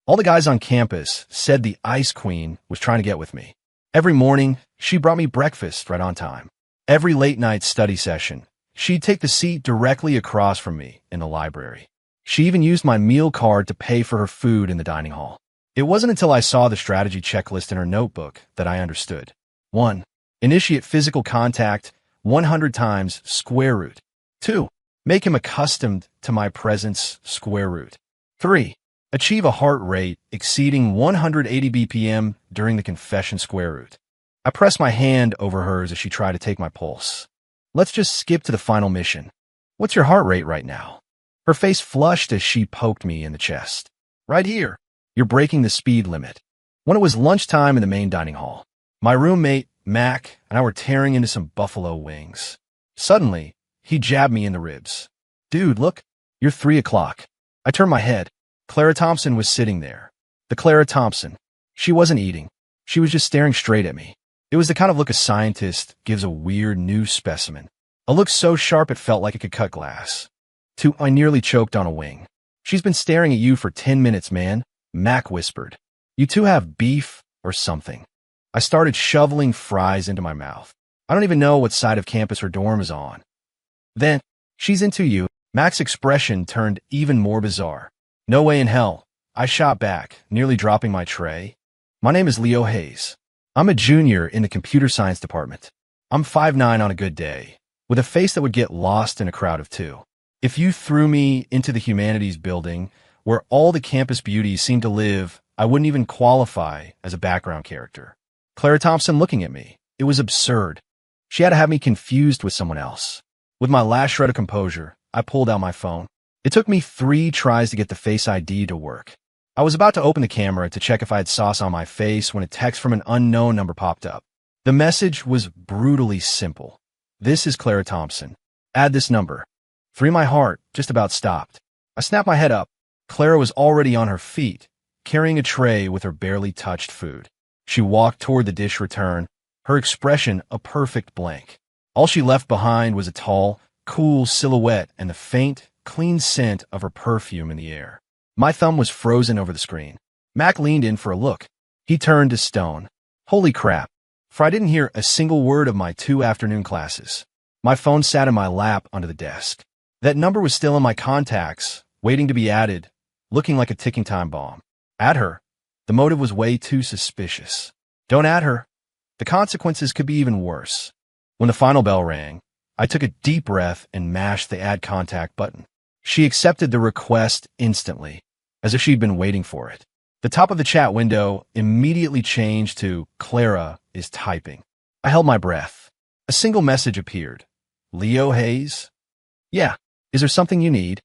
All the guys on campus said the Ice Queen was trying to get with me. Every morning, she brought me breakfast right on time. Every late-night study session, she'd take the seat directly across from me in the library. She even used my meal card to pay for her food in the dining hall. It wasn't until I saw the strategy checklist in her notebook that I understood. 1. Initiate physical contact 100 times square root. 2. Make him accustomed to my presence square root. 3. Achieve a heart rate exceeding 180 BPM during the confession square root. I pressed my hand over hers as she tried to take my pulse. Let's just skip to the final mission. What's your heart rate right now? Her face flushed as she poked me in the chest. Right here. You're breaking the speed limit. When it was lunchtime in the main dining hall, my roommate, Mac, and I were tearing into some buffalo wings. Suddenly, he jabbed me in the ribs. Dude, look, you're 3 o'clock. I turned my head. Clara Thompson was sitting there. The Clara Thompson. She wasn't eating. She was just staring straight at me. It was the kind of look a scientist gives a weird new specimen. A look so sharp it felt like it could cut glass. I nearly choked on a wing. She's been staring at you for 10 minutes, man, Mac whispered. You two have beef or something. I started shoveling fries into my mouth. I don't even know what side of campus her dorm is on. Then, she's into you. Mac's expression turned even more bizarre. No way in hell. I shot back, nearly dropping my tray. My name is Leo Hayes. I'm a junior in the computer science department. I'm 5'9" on a good day, with a face that would get lost in a crowd of 2. If you threw me into the humanities building, where all the campus beauties seem to live, I wouldn't even qualify as a background character. Clara Thompson looking at me. It was absurd. She had to have me confused with someone else. With my last shred of composure, I pulled out my phone. It took me 3 tries to get the Face ID to work. I was about to open the camera to check if I had sauce on my face when a text from an unknown number popped up. The message was brutally simple. This is Clara Thompson. Add this number. 3. My heart just about stopped. I snapped my head up. Clara was already on her feet, carrying a tray with her barely touched food. She walked toward the dish return, her expression a perfect blank. All she left behind was a tall, cool silhouette and the faint, clean scent of her perfume in the air. My thumb was frozen over the screen. Mac leaned in for a look. He turned to stone. Holy crap, for I didn't hear a single word of my 2 afternoon classes. My phone sat in my lap under the desk. That number was still in my contacts, waiting to be added, looking like a ticking time bomb. Add her. The motive was way too suspicious. Don't add her. The consequences could be even worse. When the final bell rang, I took a deep breath and mashed the add contact button. She accepted the request instantly, as if she'd been waiting for it. The top of the chat window immediately changed to Clara is typing. I held my breath. A single message appeared. Leo Hayes? Yeah. Is there something you need?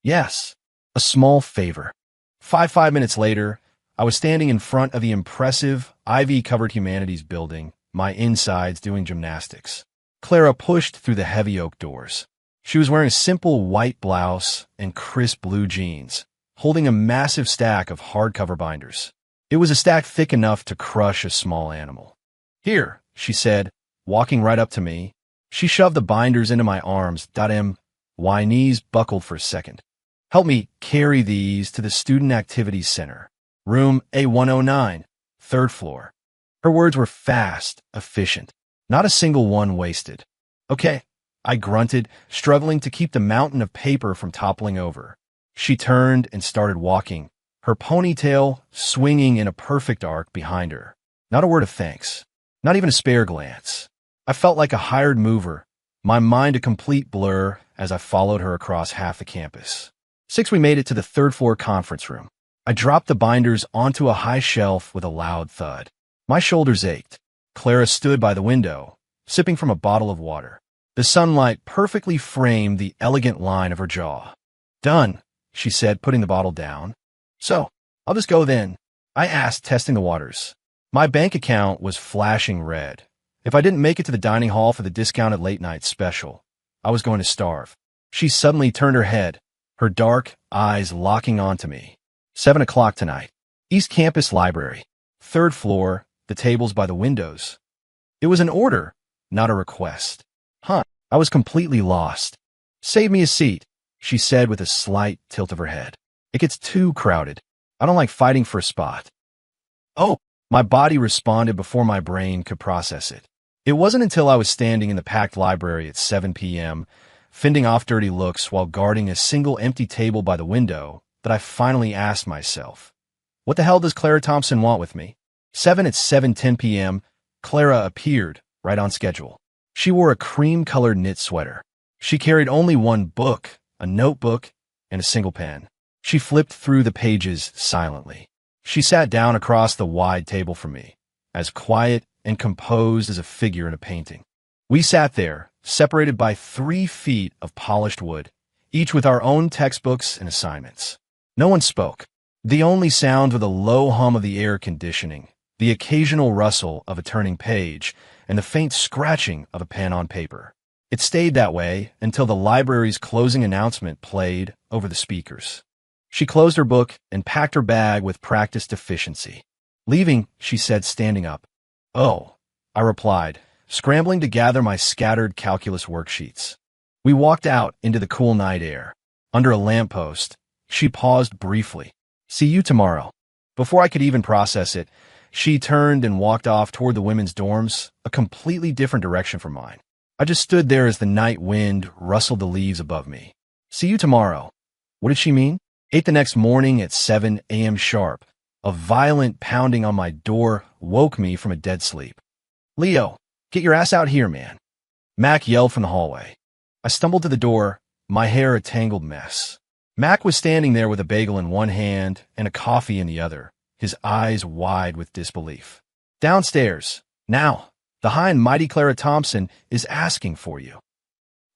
Yes. A small favor. 5 minutes later, I was standing in front of the impressive, ivy-covered humanities building, my insides doing gymnastics. Clara pushed through the heavy oak doors. She was wearing a simple white blouse and crisp blue jeans, holding a massive stack of hardcover binders. It was a stack thick enough to crush a small animal. Here, she said, walking right up to me. She shoved the binders into my arms. My knees buckled for a second. Help me carry these to the Student Activities Center, room A109, 3rd floor. Her words were fast, efficient. Not a single one wasted. Okay, I grunted, struggling to keep the mountain of paper from toppling over. She turned and started walking, her ponytail swinging in a perfect arc behind her. Not a word of thanks. Not even a spare glance. I felt like a hired mover, my mind a complete blur as I followed her across half the campus. 6, we made it to the 3rd floor conference room. I dropped the binders onto a high shelf with a loud thud. My shoulders ached. Clara stood by the window, sipping from a bottle of water. The sunlight perfectly framed the elegant line of her jaw. Done, she said, putting the bottle down. So, I'll just go then, I asked, testing the waters. My bank account was flashing red. If I didn't make it to the dining hall for the discounted late-night special, I was going to starve. She suddenly turned her head, her dark eyes locking onto me. 7 o'clock tonight. East Campus Library. 3rd floor, the tables by the windows. It was an order, not a request. Huh, I was completely lost. Save me a seat, she said with a slight tilt of her head. It gets too crowded. I don't like fighting for a spot. Oh, my body responded before my brain could process it. It wasn't until I was standing in the packed library at 7 p.m., fending off dirty looks while guarding a single empty table by the window, that I finally asked myself, what the hell does Clara Thompson want with me? At 7:10 p.m., Clara appeared, right on schedule. She wore a cream-colored knit sweater. She carried only one book, a notebook, and a single pen. She flipped through the pages silently. She sat down across the wide table from me, as quiet and composed as a figure in a painting. We sat there, separated by 3 feet of polished wood, each with our own textbooks and assignments. No one spoke. The only sound was the low hum of the air conditioning, the occasional rustle of a turning page, and the faint scratching of a pen on paper. It stayed that way until the library's closing announcement played over the speakers. She closed her book and packed her bag with practiced efficiency. Leaving, she said, standing up. Oh, I replied, scrambling to gather my scattered calculus worksheets. We walked out into the cool night air. Under a lamppost, she paused briefly. See you tomorrow. Before I could even process it, she turned and walked off toward the women's dorms, a completely different direction from mine. I just stood there as the night wind rustled the leaves above me. See you tomorrow. What did she mean? 8 the next morning at 7 a.m. sharp. A violent pounding on my door woke me from a dead sleep. Leo, get your ass out here, man. Mac yelled from the hallway. I stumbled to the door, my hair a tangled mess. Mac was standing there with a bagel in one hand and a coffee in the other, his eyes wide with disbelief. Downstairs, now. The high and mighty Clara Thompson is asking for you.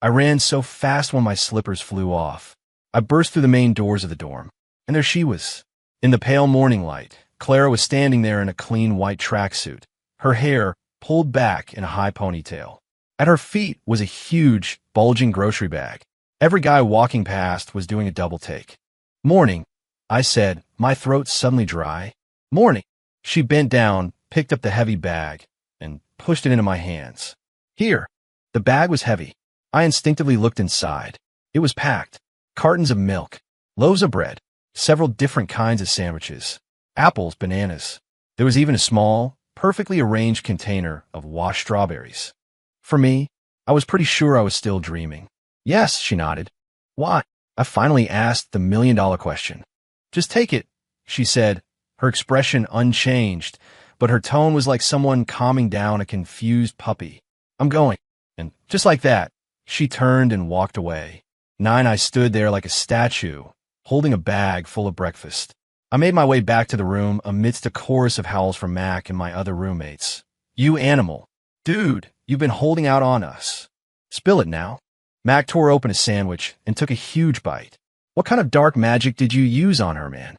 I ran so fast when my slippers flew off. I burst through the main doors of the dorm, and there she was. In the pale morning light, Clara was standing there in a clean white tracksuit, her hair pulled back in a high ponytail. At her feet was a huge, bulging grocery bag. Every guy walking past was doing a double take. Morning, I said, my throat suddenly dry. Morning. She bent down, picked up the heavy bag, and pushed it into my hands. Here. The bag was heavy. I instinctively looked inside. It was packed. Cartons of milk, loaves of bread, several different kinds of sandwiches, apples, bananas. There was even a small, perfectly arranged container of washed strawberries. For me, I was pretty sure I was still dreaming. Yes, she nodded. Why? I finally asked the million-dollar question. Just take it, she said, her expression unchanged, but her tone was like someone calming down a confused puppy. I'm going. And just like that, she turned and walked away. I stood there like a statue, holding a bag full of breakfast. I made my way back to the room amidst a chorus of howls from Mac and my other roommates. You animal. Dude, you've been holding out on us. Spill it now. Mac tore open a sandwich and took a huge bite. What kind of dark magic did you use on her, man?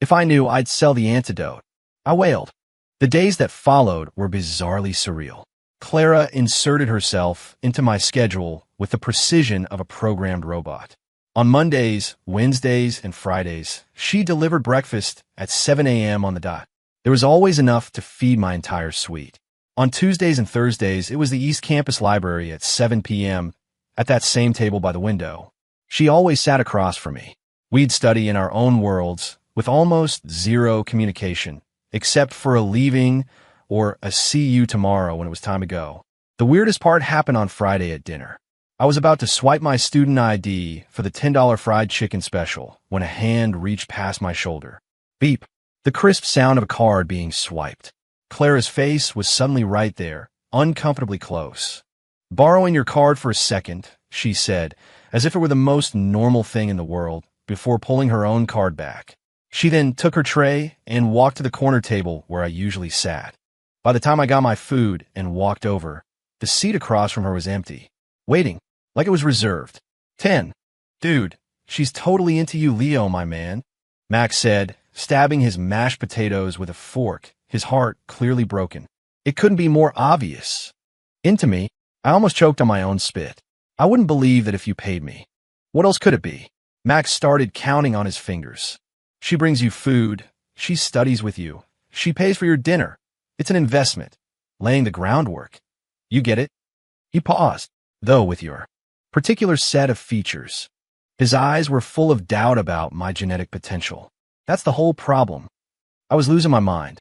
If I knew, I'd sell the antidote. I wailed. The days that followed were bizarrely surreal. Clara inserted herself into my schedule with the precision of a programmed robot. On Mondays, Wednesdays, and Fridays, she delivered breakfast at 7 a.m. on the dot. There was always enough to feed my entire suite. On Tuesdays and Thursdays, it was the East Campus Library at 7 p.m. at that same table by the window. She always sat across from me. We'd study in our own worlds with almost zero communication, except for a leaving or a see you tomorrow when it was time to go. The weirdest part happened on Friday at dinner. I was about to swipe my student ID for the $10 fried chicken special when a hand reached past my shoulder. Beep. The crisp sound of a card being swiped. Clara's face was suddenly right there, uncomfortably close. Borrowing your card for a second, she said, as if it were the most normal thing in the world, before pulling her own card back. She then took her tray and walked to the corner table where I usually sat. By the time I got my food and walked over, the seat across from her was empty, waiting, like it was reserved. 10. Dude, she's totally into you, Leo, my man, Max said, stabbing his mashed potatoes with a fork, his heart clearly broken. It couldn't be more obvious. Into me, I almost choked on my own spit. I wouldn't believe that if you paid me. What else could it be? Max started counting on his fingers. She brings you food. She studies with you. She pays for your dinner. It's an investment, laying the groundwork. You get it? He paused, though, with your particular set of features. His eyes were full of doubt about my genetic potential. That's the whole problem. I was losing my mind.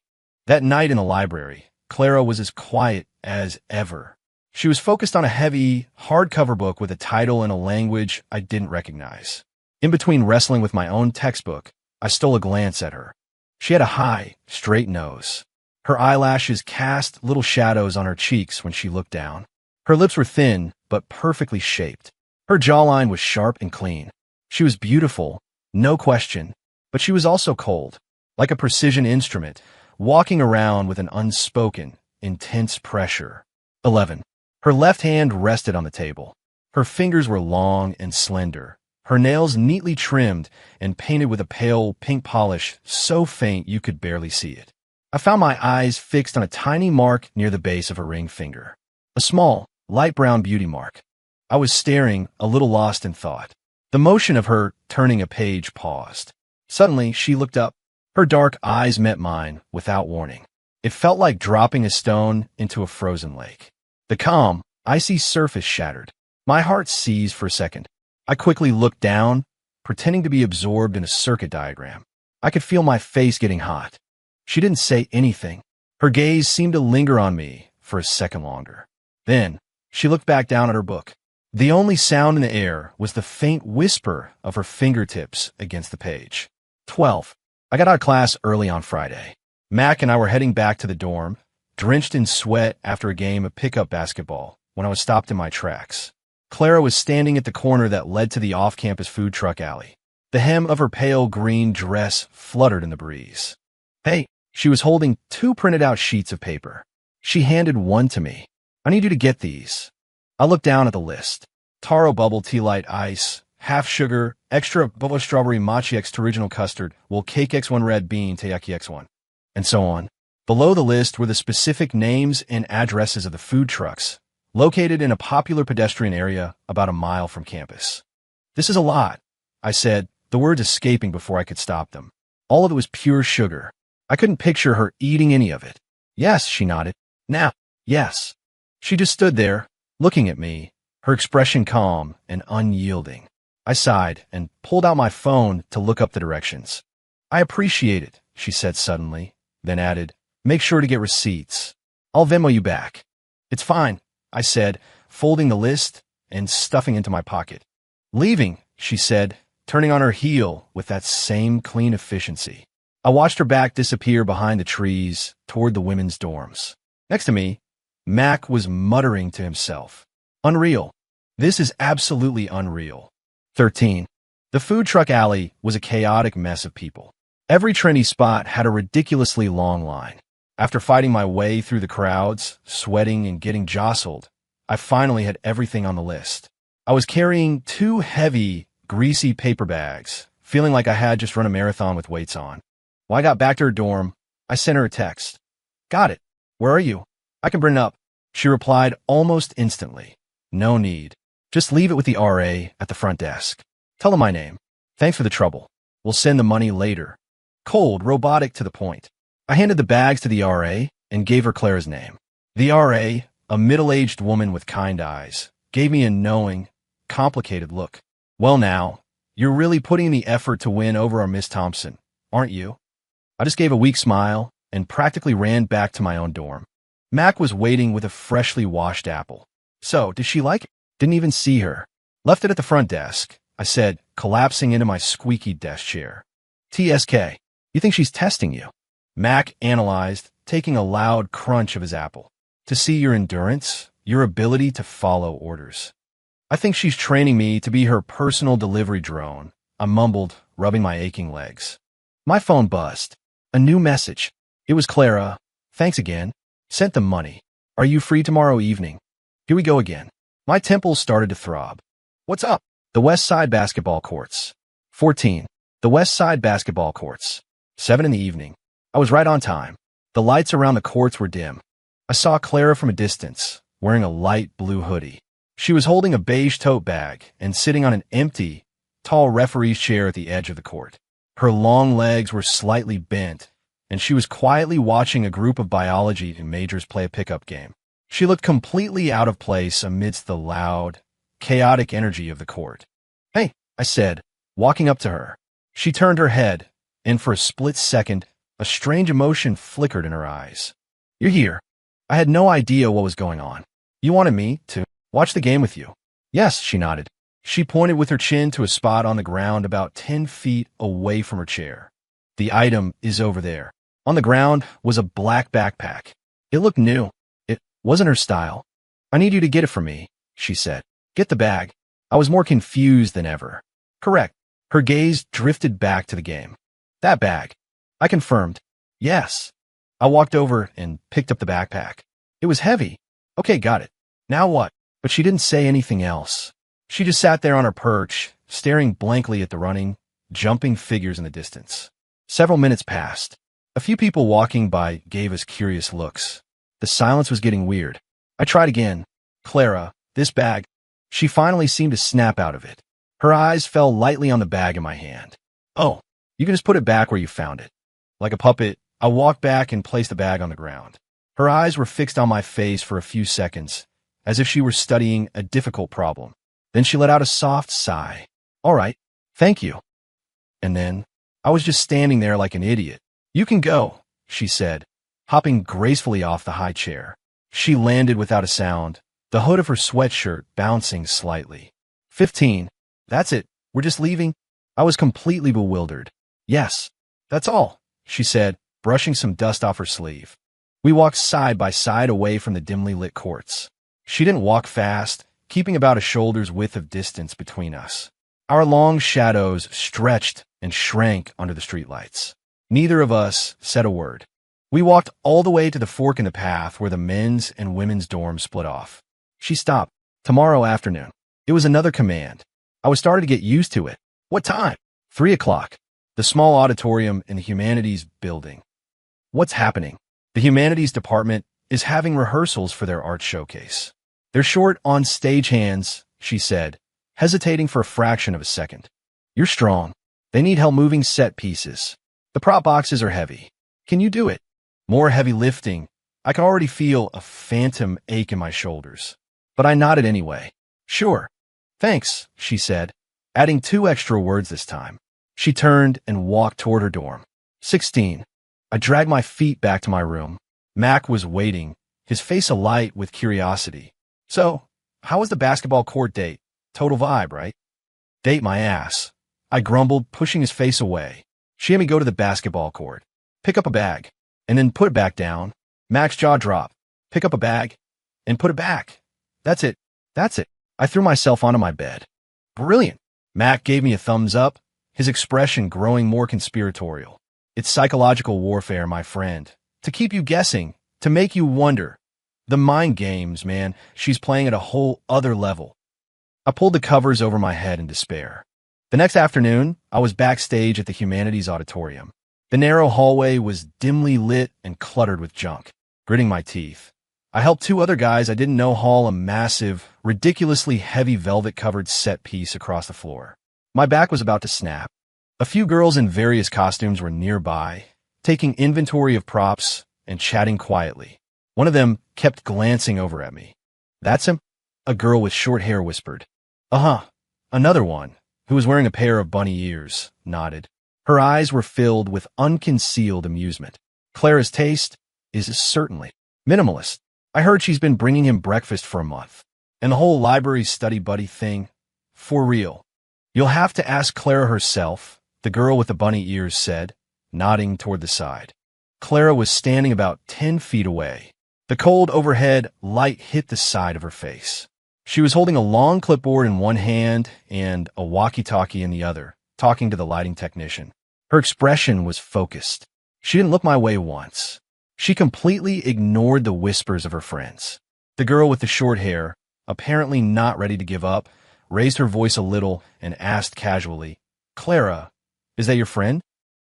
That night in the library, Clara was as quiet as ever. She was focused on a heavy, hardcover book with a title in a language I didn't recognize. In between wrestling with my own textbook, I stole a glance at her. She had a high, straight nose. Her eyelashes cast little shadows on her cheeks when she looked down. Her lips were thin, but perfectly shaped. Her jawline was sharp and clean. She was beautiful, no question, but she was also cold, like a precision instrument, walking around with an unspoken, intense pressure. 11. Her left hand rested on the table. Her fingers were long and slender, her nails neatly trimmed and painted with a pale pink polish so faint you could barely see it. I found my eyes fixed on a tiny mark near the base of her ring finger. A small, light brown beauty mark. I was staring, a little lost in thought. The motion of her turning a page paused. Suddenly, she looked up. Her dark eyes met mine without warning. It felt like dropping a stone into a frozen lake. The calm, icy surface shattered. My heart seized for a second. I quickly looked down, pretending to be absorbed in a circuit diagram. I could feel my face getting hot. She didn't say anything. Her gaze seemed to linger on me for a second longer. Then, she looked back down at her book. The only sound in the air was the faint whisper of her fingertips against the page. 12. I got out of class early on Friday. Mac and I were heading back to the dorm, drenched in sweat after a game of pickup basketball, when I was stopped in my tracks. Clara was standing at the corner that led to the off-campus food truck alley. The hem of her pale green dress fluttered in the breeze. Hey, she was holding 2 printed-out sheets of paper. She handed one to me. I need you to get these. I looked down at the list. Taro Bubble Tea Light Ice, half sugar, extra bubble strawberry mochi extra original custard, will cake X1 red bean taiyaki X1, and so on. Below the list were the specific names and addresses of the food trucks, located in a popular pedestrian area about a mile from campus. This is a lot, I said, the words escaping before I could stop them. All of it was pure sugar. I couldn't picture her eating any of it. Yes, she nodded. Now, yes. She just stood there, looking at me, her expression calm and unyielding. I sighed and pulled out my phone to look up the directions. I appreciate it, she said suddenly, then added, make sure to get receipts. I'll Venmo you back. It's fine, I said, folding the list and stuffing into my pocket. Leaving, she said, turning on her heel with that same clean efficiency. I watched her back disappear behind the trees toward the women's dorms. Next to me, Mac was muttering to himself. Unreal. This is absolutely unreal. 13. The food truck alley was a chaotic mess of people. Every trendy spot had a ridiculously long line. After fighting my way through the crowds, sweating and getting jostled, I finally had everything on the list. I was carrying 2 heavy, greasy paper bags, feeling like I had just run a marathon with weights on. When I got back to her dorm, I sent her a text. Got it. Where are you? I can bring it up. She replied almost instantly. No need. Just leave it with the RA at the front desk. Tell him my name. Thanks for the trouble. We'll send the money later. Cold, robotic to the point. I handed the bags to the RA and gave her Clara's name. The RA, a middle-aged woman with kind eyes, gave me a knowing, complicated look. Well now, you're really putting in the effort to win over our Miss Thompson, aren't you? I just gave a weak smile and practically ran back to my own dorm. Mac was waiting with a freshly washed apple. So, did she like it? Didn't even see her. Left it at the front desk, I said, collapsing into my squeaky desk chair. TSK, you think she's testing you? Mac analyzed, taking a loud crunch of his apple. To see your endurance, your ability to follow orders. I think she's training me to be her personal delivery drone, I mumbled, rubbing my aching legs. My phone buzzed. A new message. It was Clara. Thanks again. Sent the money. Are you free tomorrow evening? Here we go again. My temples started to throb. What's up? The West Side basketball courts. 14. The West Side basketball courts. 7 in the evening. I was right on time. The lights around the courts were dim. I saw Clara from a distance, wearing a light blue hoodie. She was holding a beige tote bag and sitting on an empty, tall referee's chair at the edge of the court. Her long legs were slightly bent, and she was quietly watching a group of biology majors play a pickup game. She looked completely out of place amidst the loud, chaotic energy of the court. Hey, I said, walking up to her. She turned her head, and for a split second, a strange emotion flickered in her eyes. You're here. I had no idea what was going on. You wanted me to watch the game with you? Yes, she nodded. She pointed with her chin to a spot on the ground about 10 feet away from her chair. The item is over there. On the ground was a black backpack. It looked new. It wasn't her style. I need you to get it for me, she said. Get the bag. I was more confused than ever. Correct. Her gaze drifted back to the game. That bag. I confirmed. Yes. I walked over and picked up the backpack. It was heavy. Okay, got it. Now what? But she didn't say anything else. She just sat there on her perch, staring blankly at the running, jumping figures in the distance. Several minutes passed. A few people walking by gave us curious looks. The silence was getting weird. I tried again. Clara, this bag. She finally seemed to snap out of it. Her eyes fell lightly on the bag in my hand. Oh, you can just put it back where you found it. Like a puppet, I walked back and placed the bag on the ground. Her eyes were fixed on my face for a few seconds, as if she were studying a difficult problem. Then she let out a soft sigh. All right, thank you. And then, I was just standing there like an idiot. You can go, she said, hopping gracefully off the high chair. She landed without a sound, the hood of her sweatshirt bouncing slightly. 15. That's it. We're just leaving? I was completely bewildered. Yes, that's all, she said, brushing some dust off her sleeve. We walked side by side away from the dimly lit courts. She didn't walk fast, keeping about a shoulder's width of distance between us. Our long shadows stretched and shrank under the streetlights. Neither of us said a word. We walked all the way to the fork in the path where the men's and women's dorms split off. She stopped. Tomorrow afternoon. It was another command. I was starting to get used to it. What time? 3 o'clock. The small auditorium in the humanities building. What's happening? The humanities department is having rehearsals for their art showcase. They're short on stagehands, she said, hesitating for a fraction of a second. You're strong. They need help moving set pieces. The prop boxes are heavy. Can you do it? More heavy lifting. I could already feel a phantom ache in my shoulders. But I nodded anyway. Sure. Thanks, she said, adding 2 extra words this time. She turned and walked toward her dorm. 16. I dragged my feet back to my room. Mac was waiting, his face alight with curiosity. So, how was the basketball court date? Total vibe, right? Date my ass. I grumbled, pushing his face away. She had me go to the basketball court, pick up a bag, and then put it back down. Mac's jaw dropped. Pick up a bag, and put it back. That's it. That's it. I threw myself onto my bed. Brilliant. Mac gave me a thumbs up, his expression growing more conspiratorial. It's psychological warfare, my friend. To keep you guessing, to make you wonder. The mind games, man, she's playing at a whole other level. I pulled the covers over my head in despair. The next afternoon, I was backstage at the Humanities Auditorium. The narrow hallway was dimly lit and cluttered with junk. Gritting my teeth, I helped 2 other guys I didn't know haul a massive, ridiculously heavy velvet-covered set piece across the floor. My back was about to snap. A few girls in various costumes were nearby, taking inventory of props and chatting quietly. One of them kept glancing over at me. That's him? A girl with short hair whispered. Uh-huh. Another one, who was wearing a pair of bunny ears, nodded. Her eyes were filled with unconcealed amusement. Clara's taste is certainly minimalist. I heard she's been bringing him breakfast for a month. And the whole library study buddy thing, for real. You'll have to ask Clara herself, the girl with the bunny ears said, nodding toward the side. Clara was standing about 10 feet away. The cold overhead light hit the side of her face. She was holding a long clipboard in one hand and a walkie-talkie in the other, talking to the lighting technician. Her expression was focused. She didn't look my way once. She completely ignored the whispers of her friends. The girl with the short hair, apparently not ready to give up, raised her voice a little and asked casually, Clara, is that your friend?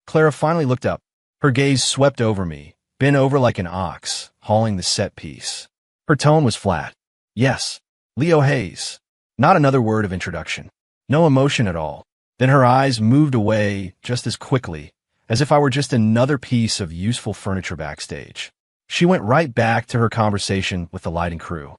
Clara finally looked up. Her gaze swept over me, bent over like an ox, hauling the set piece. Her tone was flat. Yes, Leo Hayes. Not another word of introduction. No emotion at all. Then her eyes moved away just as quickly, as if I were just another piece of useful furniture backstage. She went right back to her conversation with the lighting crew.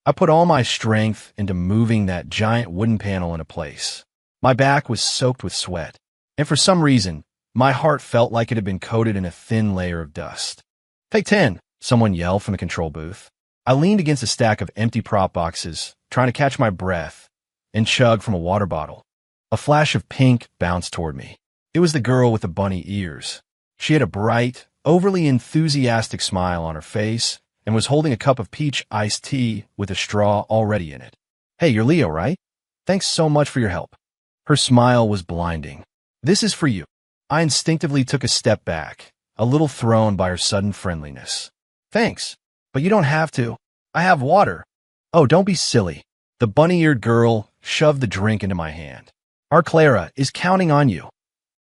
I put all my strength into moving that giant wooden panel into place. My back was soaked with sweat, and for some reason, My heart felt like it had been coated in a thin layer of dust. "Take 10, someone yelled from the control booth. I leaned against a stack of empty prop boxes, trying to catch my breath, and chug from a water bottle. A flash of pink bounced toward me. It was the girl with the bunny ears. She had a bright, overly enthusiastic smile on her face and was holding a cup of peach iced tea with a straw already in it. "Hey, you're Leo, right? Thanks so much for your help." Her smile was blinding. "This is for you." I instinctively took a step back, a little thrown by her sudden friendliness. "Thanks, but you don't have to. I have water." "Oh, don't be silly." The bunny-eared girl shoved the drink into my hand. "Our Clara is counting on you."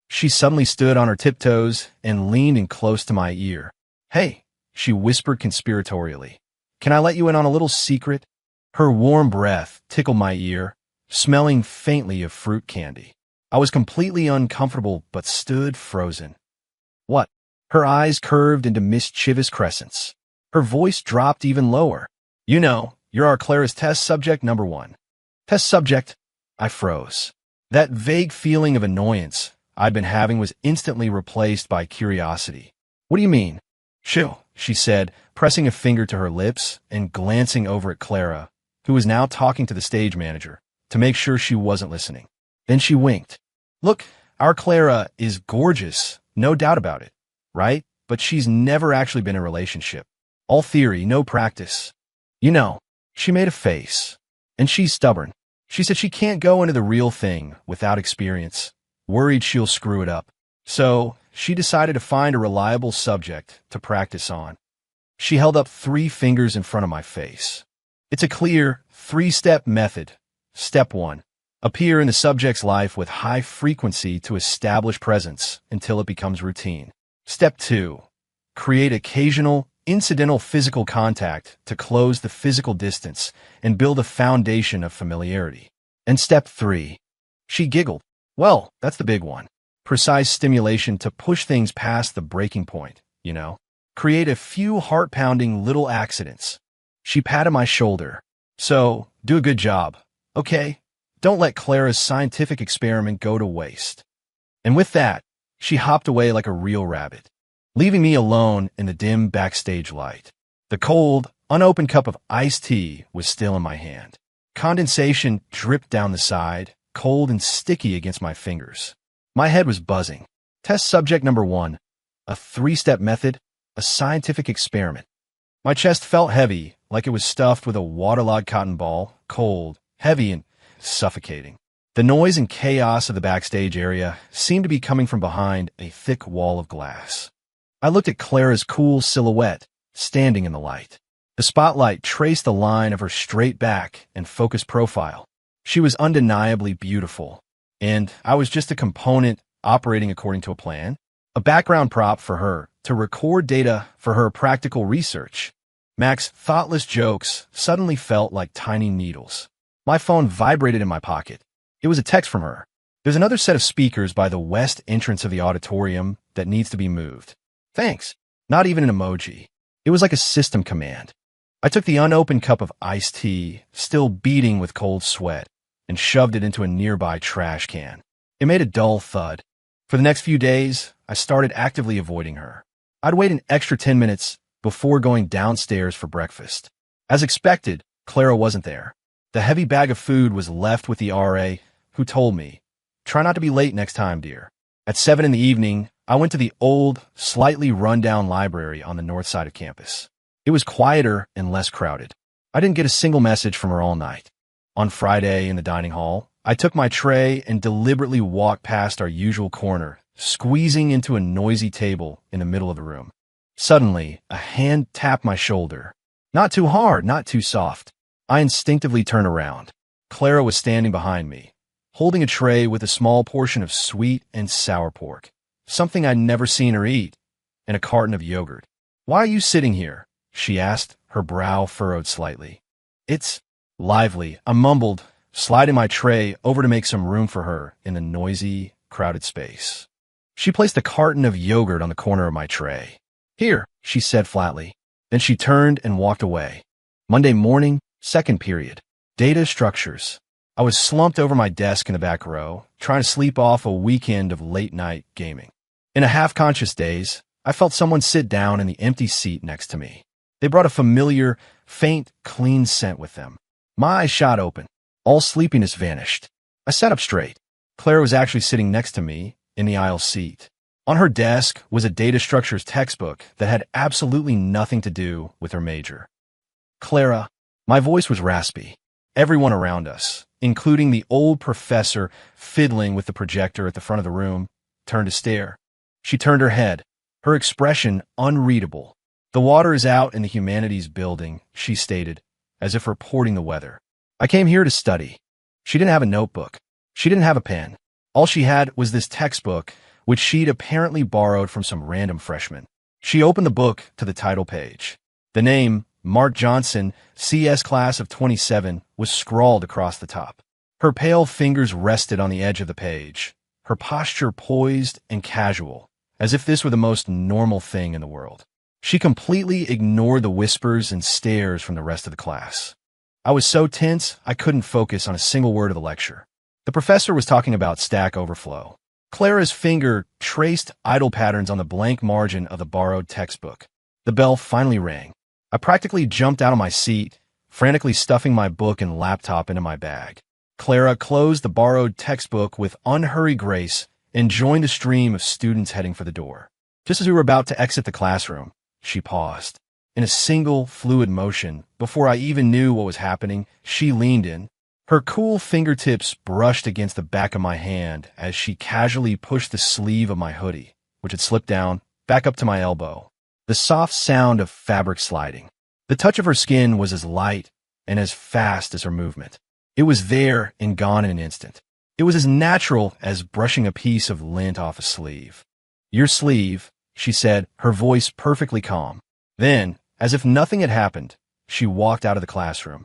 She suddenly stood on her tiptoes and leaned in close to my ear. "Hey," she whispered conspiratorially. "Can I let you in on a little secret?" Her warm breath tickled my ear, smelling faintly of fruit candy. I was completely uncomfortable but stood frozen. "What?" Her eyes curved into mischievous crescents. Her voice dropped even lower. "You know, you're our Clara's test subject number 1. "Test subject?" I froze. That vague feeling of annoyance I'd been having was instantly replaced by curiosity. "What do you mean?" "Shoo," she said, pressing a finger to her lips and glancing over at Clara, who was now talking to the stage manager, to make sure she wasn't listening. Then she winked. "Look, our Clara is gorgeous, no doubt about it, right? But she's never actually been in a relationship. All theory, no practice. You know," she made a face. "And she's stubborn. She said she can't go into the real thing without experience, worried she'll screw it up. So she decided to find a reliable subject to practice on." She held up 3 fingers in front of my face. "It's a clear, 3-step method. Step 1. Appear in the subject's life with high frequency to establish presence until it becomes routine. Step 2. Create occasional, incidental physical contact to close the physical distance and build a foundation of familiarity. And Step 3. She giggled. "Well, that's the big one. Precise stimulation to push things past the breaking point, you know. Create a few heart-pounding little accidents." She patted my shoulder. "So, do a good job, okay? Don't let Clara's scientific experiment go to waste." And with that, she hopped away like a real rabbit, leaving me alone in the dim backstage light. The cold, unopened cup of iced tea was still in my hand. Condensation dripped down the side, cold and sticky against my fingers. My head was buzzing. Test subject number 1. A 3-step method, a scientific experiment. My chest felt heavy, like it was stuffed with a waterlogged cotton ball, cold, heavy, and suffocating. The noise and chaos of the backstage area seemed to be coming from behind a thick wall of glass. I looked at Clara's cool silhouette, standing in the light. The spotlight traced the line of her straight back and focused profile. She was undeniably beautiful, and I was just a component operating according to a plan, a background prop for her to record data for her practical research. Mac's thoughtless jokes suddenly felt like tiny needles. My phone vibrated in my pocket. It was a text from her. "There's another set of speakers by the west entrance of the auditorium that needs to be moved. Thanks." Not even an emoji. It was like a system command. I took the unopened cup of iced tea, still beating with cold sweat, and shoved it into a nearby trash can. It made a dull thud. For the next few days, I started actively avoiding her. I'd wait an extra 10 minutes before going downstairs for breakfast. As expected, Clara wasn't there. The heavy bag of food was left with the RA, who told me, "Try not to be late next time, dear." At 7 in the evening, I went to the old, slightly run-down library on the north side of campus. It was quieter and less crowded. I didn't get a single message from her all night. On Friday, in the dining hall, I took my tray and deliberately walked past our usual corner, squeezing into a noisy table in the middle of the room. Suddenly, a hand tapped my shoulder. Not too hard, not too soft. I instinctively turned around. Clara was standing behind me, holding a tray with a small portion of sweet and sour pork, something I'd never seen her eat, and a carton of yogurt. "Why are you sitting here?" she asked, her brow furrowed slightly. "It's lively," I mumbled, sliding my tray over to make some room for her in the noisy, crowded space. She placed a carton of yogurt on the corner of my tray. "Here," she said flatly. Then she turned and walked away. Monday morning, second period. Data structures. I was slumped over my desk in the back row, trying to sleep off a weekend of late-night gaming. In a half-conscious daze, I felt someone sit down in the empty seat next to me. They brought a familiar, faint, clean scent with them. My eyes shot open. All sleepiness vanished. I sat up straight. Clara was actually sitting next to me in the aisle seat. On her desk was a data structures textbook that had absolutely nothing to do with her major. Clara, my voice was raspy. Everyone around us, including the old professor fiddling with the projector at the front of the room, turned to stare. She turned her head, her expression unreadable. "The water is out in the humanities building," she stated, as if reporting the weather. "I came here to study." She didn't have a notebook. She didn't have a pen. All she had was this textbook, which she'd apparently borrowed from some random freshman. She opened the book to the title page. The name, Mark Johnson, CS Class of 27, was scrawled across the top. Her pale fingers rested on the edge of the page, her posture poised and casual, as if this were the most normal thing in the world. She completely ignored the whispers and stares from the rest of the class. I was so tense, I couldn't focus on a single word of the lecture. The professor was talking about Stack Overflow. Clara's finger traced idle patterns on the blank margin of the borrowed textbook. The bell finally rang. I practically jumped out of my seat, frantically stuffing my book and laptop into my bag. Clara closed the borrowed textbook with unhurried grace and joined the stream of students heading for the door. Just as we were about to exit the classroom, she paused. In a single, fluid motion, before I even knew what was happening, she leaned in. Her cool fingertips brushed against the back of my hand as she casually pushed the sleeve of my hoodie, which had slipped down, back up to my elbow. The soft sound of fabric sliding. The touch of her skin was as light and as fast as her movement. It was there and gone in an instant. It was as natural as brushing a piece of lint off a sleeve. "Your sleeve," she said, her voice perfectly calm. Then, as if nothing had happened, she walked out of the classroom.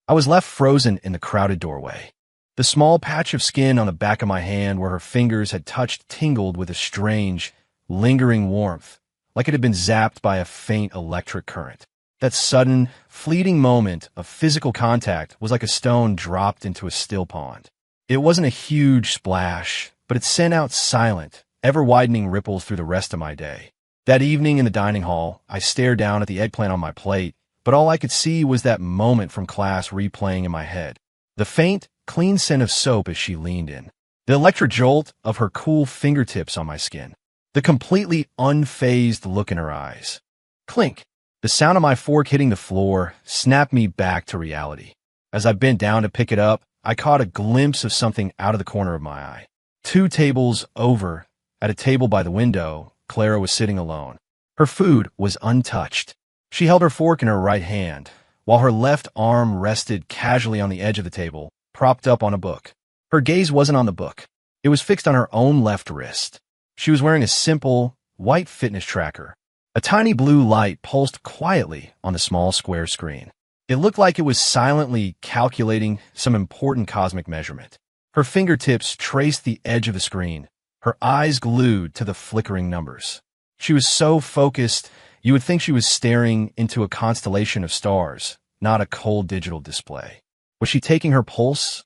I was left frozen in the crowded doorway. The small patch of skin on the back of my hand where her fingers had touched tingled with a strange, lingering warmth, like it had been zapped by a faint electric current. That sudden, fleeting moment of physical contact was like a stone dropped into a still pond. It wasn't a huge splash, but it sent out silent, ever-widening ripples through the rest of my day. That evening in the dining hall, I stared down at the eggplant on my plate, but all I could see was that moment from class replaying in my head. The faint, clean scent of soap as she leaned in. The electric jolt of her cool fingertips on my skin. The completely unfazed look in her eyes. Clink! The sound of my fork hitting the floor snapped me back to reality. As I bent down to pick it up, I caught a glimpse of something out of the corner of my eye. 2 tables over, at a table by the window, Clara was sitting alone. Her food was untouched. She held her fork in her right hand, while her left arm rested casually on the edge of the table, propped up on a book. Her gaze wasn't on the book. It was fixed on her own left wrist. She was wearing a simple, white fitness tracker. A tiny blue light pulsed quietly on the small square screen. It looked like it was silently calculating some important cosmic measurement. Her fingertips traced the edge of the screen, her eyes glued to the flickering numbers. She was so focused, you would think she was staring into a constellation of stars, not a cold digital display. Was she taking her pulse?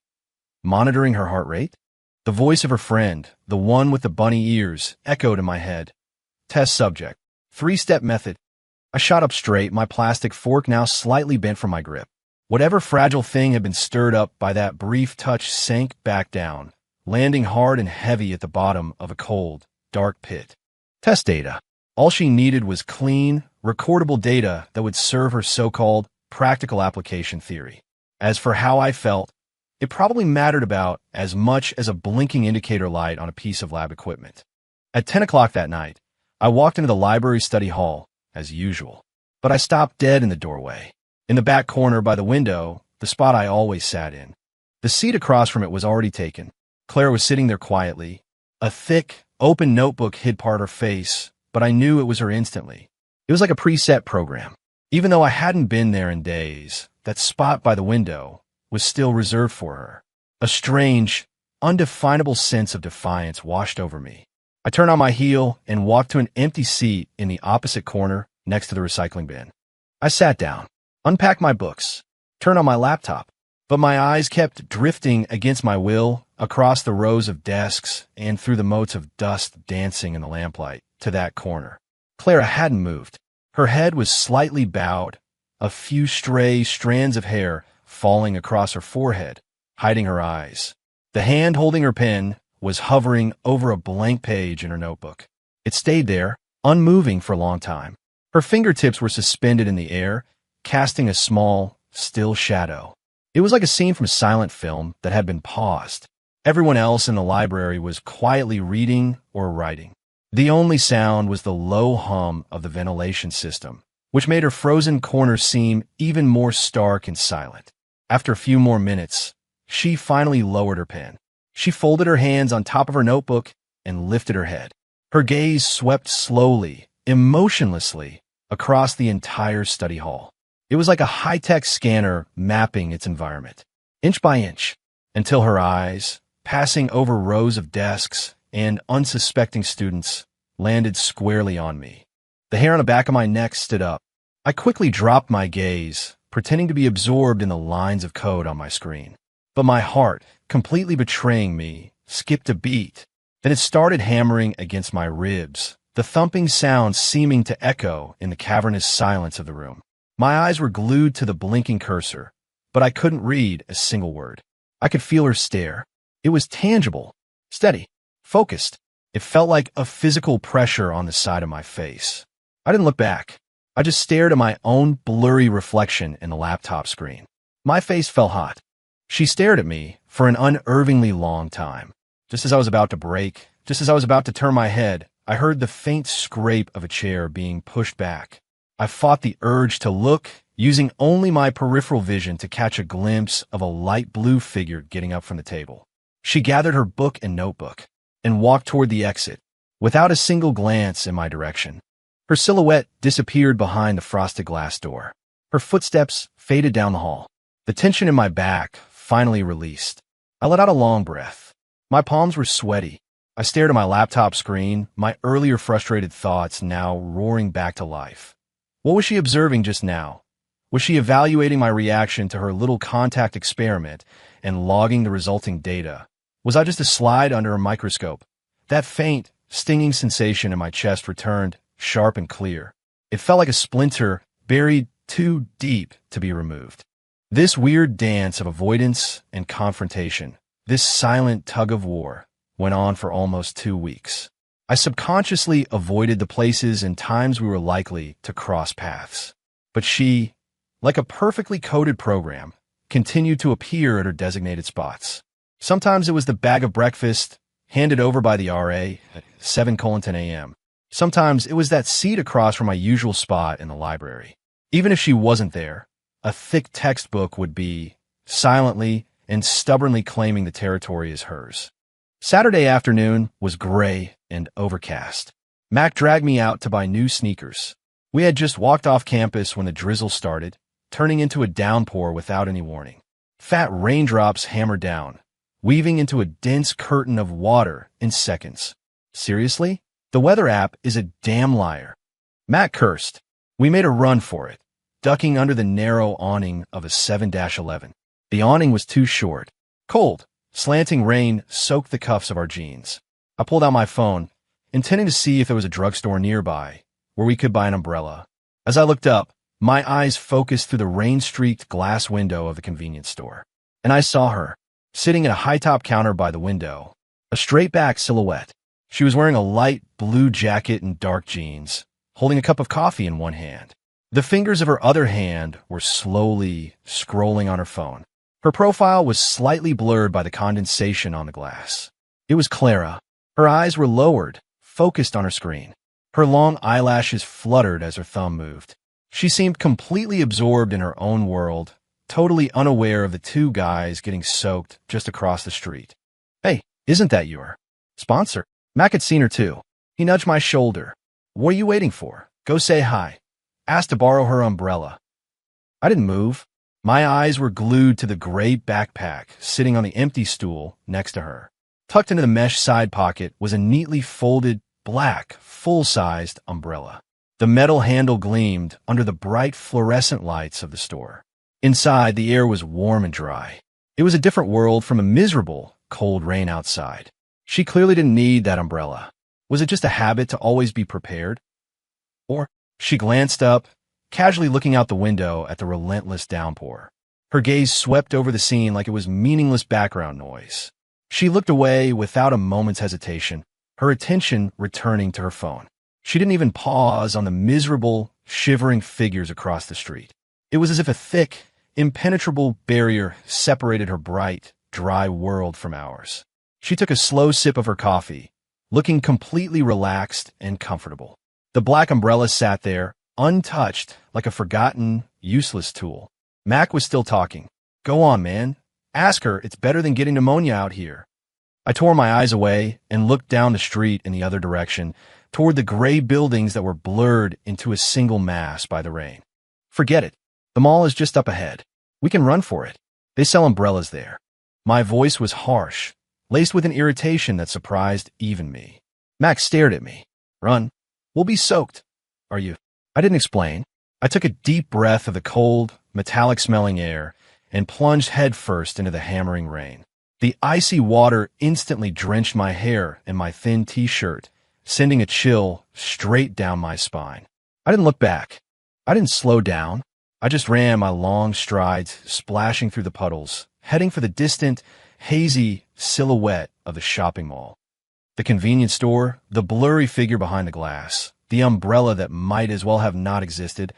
Monitoring her heart rate? The voice of her friend, the one with the bunny ears, echoed in my head. Test subject. 3-step method. I shot up straight, my plastic fork now slightly bent from my grip. Whatever fragile thing had been stirred up by that brief touch sank back down, landing hard and heavy at the bottom of a cold, dark pit. Test data. All she needed was clean, recordable data that would serve her so-called practical application theory. As for how I felt, it probably mattered about as much as a blinking indicator light on a piece of lab equipment. At 10 o'clock that night, I walked into the library study hall, as usual, but I stopped dead in the doorway. In the back corner by the window, the spot I always sat in. The seat across from it was already taken. Clara was sitting there quietly. A thick, open notebook hid part of her face, but I knew it was her instantly. It was like a preset program. Even though I hadn't been there in days, that spot by the window was still reserved for her. A strange, undefinable sense of defiance washed over me. I turned on my heel and walked to an empty seat in the opposite corner next to the recycling bin. I sat down, unpacked my books, turned on my laptop. But my eyes kept drifting against my will across the rows of desks and through the motes of dust dancing in the lamplight to that corner. Clara hadn't moved. Her head was slightly bowed, a few stray strands of hair falling across her forehead, hiding her eyes. The hand holding her pen was hovering over a blank page in her notebook. It stayed there, unmoving for a long time. Her fingertips were suspended in the air, casting a small, still shadow. It was like a scene from a silent film that had been paused. Everyone else in the library was quietly reading or writing. The only sound was the low hum of the ventilation system, which made her frozen corner seem even more stark and silent. After a few more minutes, she finally lowered her pen. She folded her hands on top of her notebook and lifted her head. Her gaze swept slowly, emotionlessly, across the entire study hall. It was like a high-tech scanner mapping its environment, inch by inch, until her eyes, passing over rows of desks and unsuspecting students, landed squarely on me. The hair on the back of my neck stood up. I quickly dropped my gaze, pretending to be absorbed in the lines of code on my screen. But my heart, completely betraying me, skipped a beat. Then it started hammering against my ribs, the thumping sound seeming to echo in the cavernous silence of the room. My eyes were glued to the blinking cursor, but I couldn't read a single word. I could feel her stare. It was tangible, steady, focused. It felt like a physical pressure on the side of my face. I didn't look back. I just stared at my own blurry reflection in the laptop screen. My face felt hot. She stared at me for an unnervingly long time. Just as I was about to break, just as I was about to turn my head, I heard the faint scrape of a chair being pushed back. I fought the urge to look, using only my peripheral vision to catch a glimpse of a light blue figure getting up from the table. She gathered her book and notebook and walked toward the exit, without a single glance in my direction. Her silhouette disappeared behind the frosted glass door. Her footsteps faded down the hall. The tension in my back finally released. I let out a long breath. My palms were sweaty. I stared at my laptop screen, my earlier frustrated thoughts now roaring back to life. What was she observing just now? Was she evaluating my reaction to her little contact experiment and logging the resulting data? Was I just a slide under a microscope? That faint, stinging sensation in my chest returned, sharp and clear. It felt like a splinter buried too deep to be removed. This weird dance of avoidance and confrontation, this silent tug-of-war, went on for almost 2 weeks. I subconsciously avoided the places and times we were likely to cross paths. But she, like a perfectly coded program, continued to appear at her designated spots. Sometimes it was the bag of breakfast handed over by the RA at 7:10 a.m. Sometimes it was that seat across from my usual spot in the library. Even if she wasn't there, a thick textbook would be, silently and stubbornly claiming the territory as hers. Saturday afternoon was gray and overcast. Mac dragged me out to buy new sneakers. We had just walked off campus when the drizzle started, turning into a downpour without any warning. Fat raindrops hammered down, weaving into a dense curtain of water in seconds. Seriously? The weather app is a damn liar. Matt cursed. We made a run for it, ducking under the narrow awning of a 7-11. The awning was too short. Cold, slanting rain soaked the cuffs of our jeans. I pulled out my phone, intending to see if there was a drugstore nearby where we could buy an umbrella. As I looked up, my eyes focused through the rain-streaked glass window of the convenience store. And I saw her, sitting at a high-top counter by the window, a straight-back silhouette. She was wearing a light blue jacket and dark jeans, holding a cup of coffee in one hand. The fingers of her other hand were slowly scrolling on her phone. Her profile was slightly blurred by the condensation on the glass. It was Clara. Her eyes were lowered, focused on her screen. Her long eyelashes fluttered as her thumb moved. She seemed completely absorbed in her own world, totally unaware of the two guys getting soaked just across the street. "Hey, isn't that your sponsor?" Mac had seen her too. He nudged my shoulder. "What are you waiting for? Go say hi." Asked to borrow her umbrella. I didn't move. My eyes were glued to the gray backpack sitting on the empty stool next to her. Tucked into the mesh side pocket was a neatly folded, black, full-sized umbrella. The metal handle gleamed under the bright fluorescent lights of the store. Inside, the air was warm and dry. It was a different world from a miserable, cold rain outside. She clearly didn't need that umbrella. Was it just a habit to always be prepared? Or she glanced up, casually looking out the window at the relentless downpour. Her gaze swept over the scene like it was meaningless background noise. She looked away without a moment's hesitation, her attention returning to her phone. She didn't even pause on the miserable, shivering figures across the street. It was as if a thick, impenetrable barrier separated her bright, dry world from ours. She took a slow sip of her coffee, looking completely relaxed and comfortable. The black umbrella sat there, untouched, like a forgotten, useless tool. Mac was still talking. "Go on, man. Ask her. It's better than getting pneumonia out here." I tore my eyes away and looked down the street in the other direction, toward the gray buildings that were blurred into a single mass by the rain. "Forget it. The mall is just up ahead. We can run for it. They sell umbrellas there." My voice was harsh, laced with an irritation that surprised even me. Max stared at me. "Run. We'll be soaked." "Are you?" I didn't explain. I took a deep breath of the cold, metallic-smelling air and plunged headfirst into the hammering rain. The icy water instantly drenched my hair and my thin t-shirt, sending a chill straight down my spine. I didn't look back. I didn't slow down. I just ran my long strides, splashing through the puddles, heading for the distant, hazy silhouette of the shopping mall. The convenience store, the blurry figure behind the glass, the umbrella that might as well have not existed,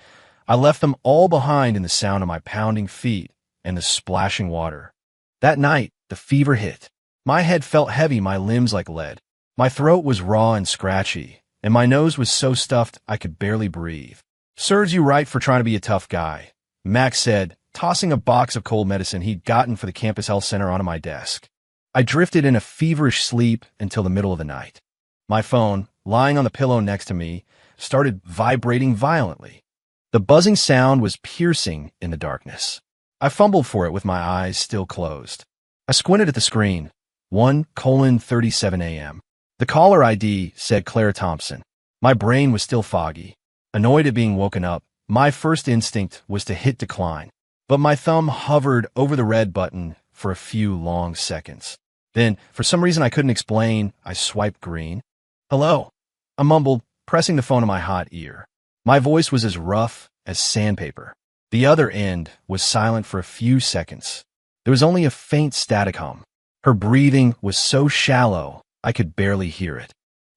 I left them all behind in the sound of my pounding feet and the splashing water. That night, the fever hit. My head felt heavy, my limbs like lead. My throat was raw and scratchy, and my nose was so stuffed I could barely breathe. "Serves you right for trying to be a tough guy," Max said, tossing a box of cold medicine he'd gotten for the campus health center onto my desk. I drifted in a feverish sleep until the middle of the night. My phone, lying on the pillow next to me, started vibrating violently. The buzzing sound was piercing in the darkness. I fumbled for it with my eyes still closed. I squinted at the screen. 1:37 a.m. The caller ID said Clara Thompson. My brain was still foggy. Annoyed at being woken up, my first instinct was to hit decline, but my thumb hovered over the red button for a few long seconds. Then, for some reason I couldn't explain, I swiped green. "Hello," I mumbled, pressing the phone to my hot ear. My voice was as rough as sandpaper. The other end was silent for a few seconds. There was only a faint static hum. Her breathing was so shallow, I could barely hear it.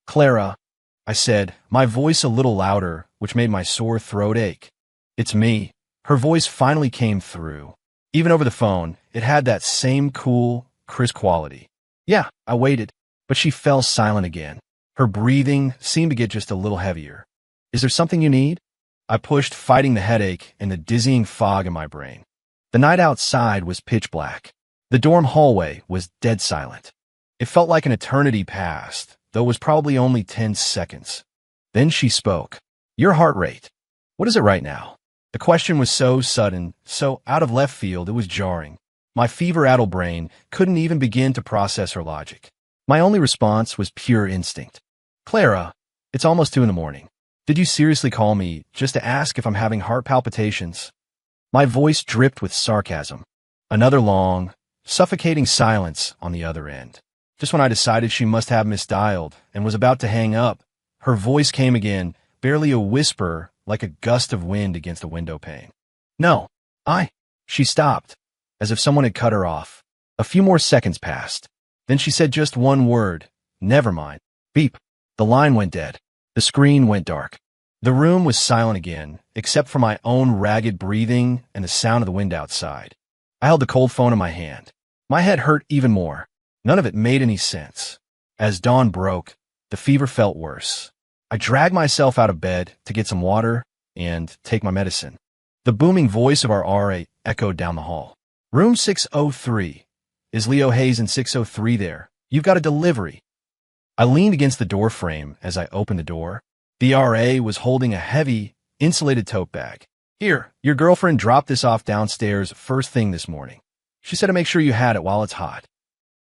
"Clara," I said, my voice a little louder, which made my sore throat ache. "It's me." Her voice finally came through. Even over the phone, it had that same cool, crisp quality. "Yeah," I waited, but she fell silent again. Her breathing seemed to get just a little heavier. "Is there something you need?" I pushed, fighting the headache and the dizzying fog in my brain. The night outside was pitch black. The dorm hallway was dead silent. It felt like an eternity passed, though it was probably only 10 seconds. Then she spoke. "Your heart rate. What is it right now?" The question was so sudden, so out of left field, it was jarring. My fever-addled brain couldn't even begin to process her logic. My only response was pure instinct. "Clara, it's almost 2 in the morning. Did you seriously call me just to ask if I'm having heart palpitations?" My voice dripped with sarcasm. Another long, suffocating silence on the other end. Just when I decided she must have misdialed and was about to hang up, her voice came again, barely a whisper, like a gust of wind against a window pane. "No, She stopped, as if someone had cut her off. A few more seconds passed. Then she said just one word. "Never mind." Beep. The line went dead. The screen went dark. The room was silent again, except for my own ragged breathing and the sound of the wind outside. I held the cold phone in my hand. My head hurt even more. None of it made any sense. As dawn broke, the fever felt worse. I dragged myself out of bed to get some water and take my medicine. The booming voice of our RA echoed down the hall. "Room 603. Is Leo Hayes in 603 there? You've got a delivery." I leaned against the door frame as I opened the door. The RA was holding a heavy, insulated tote bag. "Here, your girlfriend dropped this off downstairs first thing this morning. She said to make sure you had it while it's hot."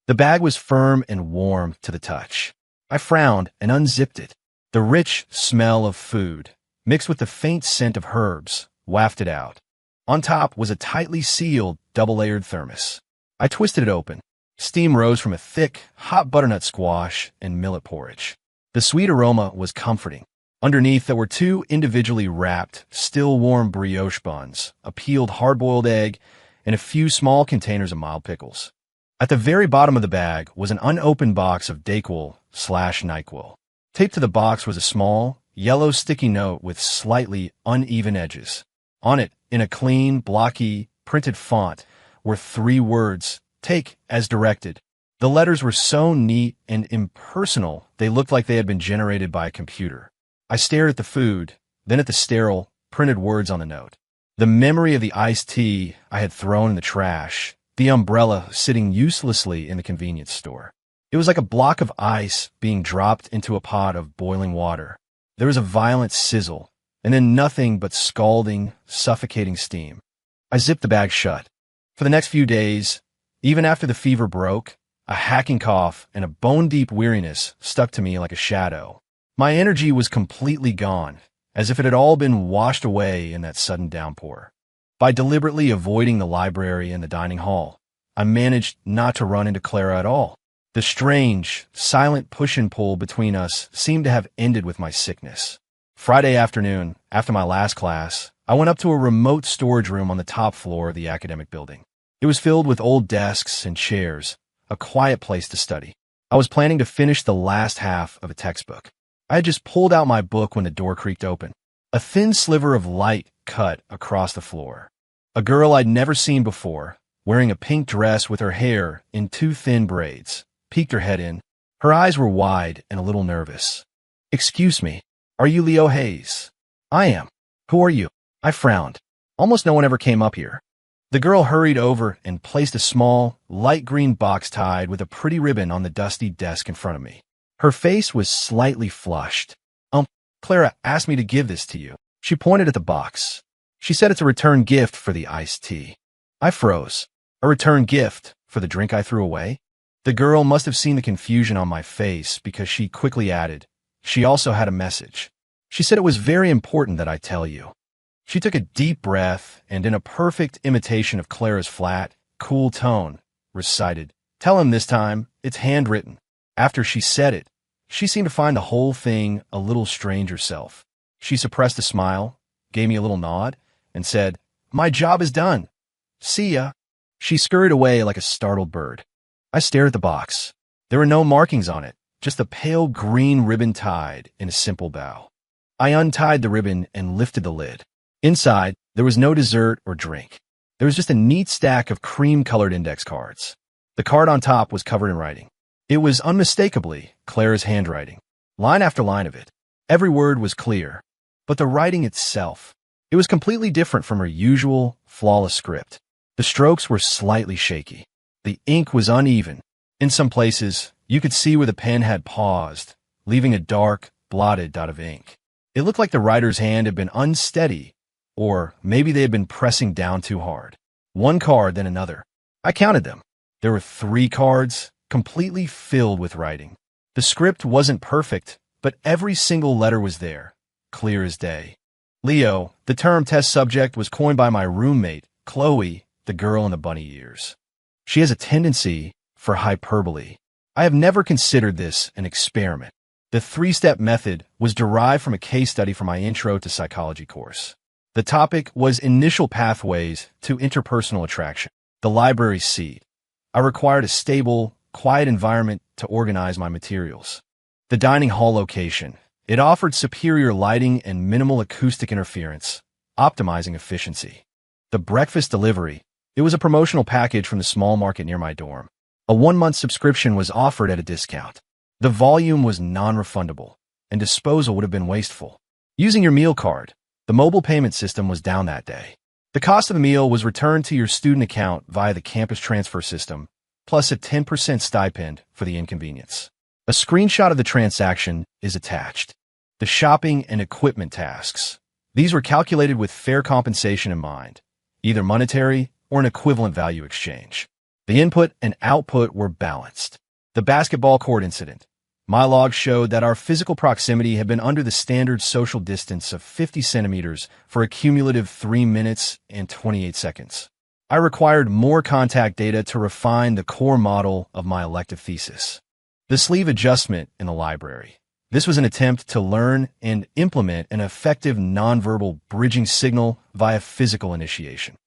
The bag was firm and warm to the touch. I frowned and unzipped it. The rich smell of food, mixed with the faint scent of herbs, wafted out. On top was a tightly sealed, double-layered thermos. I twisted it open. Steam rose from a thick, hot butternut squash and millet porridge. The sweet aroma was comforting. Underneath, there were two individually wrapped, still warm brioche buns, a peeled hard-boiled egg, and a few small containers of mild pickles. At the very bottom of the bag was an unopened box of Dayquil/NyQuil. Taped to the box was a small, yellow sticky note with slightly uneven edges. On it, in a clean, blocky, printed font, were 3 words, "Take as directed." The letters were so neat and impersonal, they looked like they had been generated by a computer. I stared at the food, then at the sterile, printed words on the note. The memory of the iced tea I had thrown in the trash, the umbrella sitting uselessly in the convenience store. It was like a block of ice being dropped into a pot of boiling water. There was a violent sizzle, and then nothing but scalding, suffocating steam. I zipped the bag shut. For the next few days, even after the fever broke, a hacking cough and a bone-deep weariness stuck to me like a shadow. My energy was completely gone, as if it had all been washed away in that sudden downpour. By deliberately avoiding the library and the dining hall, I managed not to run into Clara at all. The strange, silent push and pull between us seemed to have ended with my sickness. Friday afternoon, after my last class, I went up to a remote storage room on the top floor of the academic building. It was filled with old desks and chairs, a quiet place to study. I was planning to finish the last half of a textbook. I had just pulled out my book when the door creaked open. A thin sliver of light cut across the floor. A girl I'd never seen before, wearing a pink dress with her hair in 2 thin braids, peeked her head in. Her eyes were wide and a little nervous. "Excuse me, are you Leo Hayes?" "I am. Who are you?" I frowned. Almost no one ever came up here. The girl hurried over and placed a small, light green box tied with a pretty ribbon on the dusty desk in front of me. Her face was slightly flushed. Clara asked me to give this to you." She pointed at the box. "She said it's a return gift for the iced tea." I froze. A return gift for the drink I threw away? The girl must have seen the confusion on my face because she quickly added, "She also had a message. She said it was very important that I tell you." She took a deep breath and, in a perfect imitation of Clara's flat, cool tone, recited, "Tell him this time, it's handwritten." After she said it, she seemed to find the whole thing a little strange herself. She suppressed a smile, gave me a little nod, and said, "My job is done. See ya." She scurried away like a startled bird. I stared at the box. There were no markings on it, just a pale green ribbon tied in a simple bow. I untied the ribbon and lifted the lid. Inside, there was no dessert or drink. There was just a neat stack of cream-colored index cards. The card on top was covered in writing. It was unmistakably Clara's handwriting, line after line of it. Every word was clear, but the writing itself, it was completely different from her usual, flawless script. The strokes were slightly shaky. The ink was uneven. In some places, you could see where the pen had paused, leaving a dark, blotted dot of ink. It looked like the writer's hand had been unsteady, or maybe they had been pressing down too hard. One card, then another. I counted them. There were 3 cards, completely filled with writing. The script wasn't perfect, but every single letter was there, clear as day. Leo, the term test subject, was coined by my roommate, Chloe, the girl in the bunny ears. She has a tendency for hyperbole. I have never considered this an experiment. The 3-step method was derived from a case study from my Intro to Psychology course. The topic was initial pathways to interpersonal attraction, the library seed. I required a stable, quiet environment to organize my materials. The dining hall location. It offered superior lighting and minimal acoustic interference, optimizing efficiency. The breakfast delivery. It was a promotional package from the small market near my dorm. A 1-month subscription was offered at a discount. The volume was non-refundable, and disposal would have been wasteful. Using your meal card. The mobile payment system was down that day. The cost of the meal was returned to your student account via the campus transfer system, plus a 10% stipend for the inconvenience. A screenshot of the transaction is attached. The shopping and equipment tasks. These were calculated with fair compensation in mind, either monetary or an equivalent value exchange. The input and output were balanced. The basketball court incident. My log showed that our physical proximity had been under the standard social distance of 50 centimeters for a cumulative 3 minutes and 28 seconds. I required more contact data to refine the core model of my elective thesis. The sleeve adjustment in the library. This was an attempt to learn and implement an effective nonverbal bridging signal via physical initiation.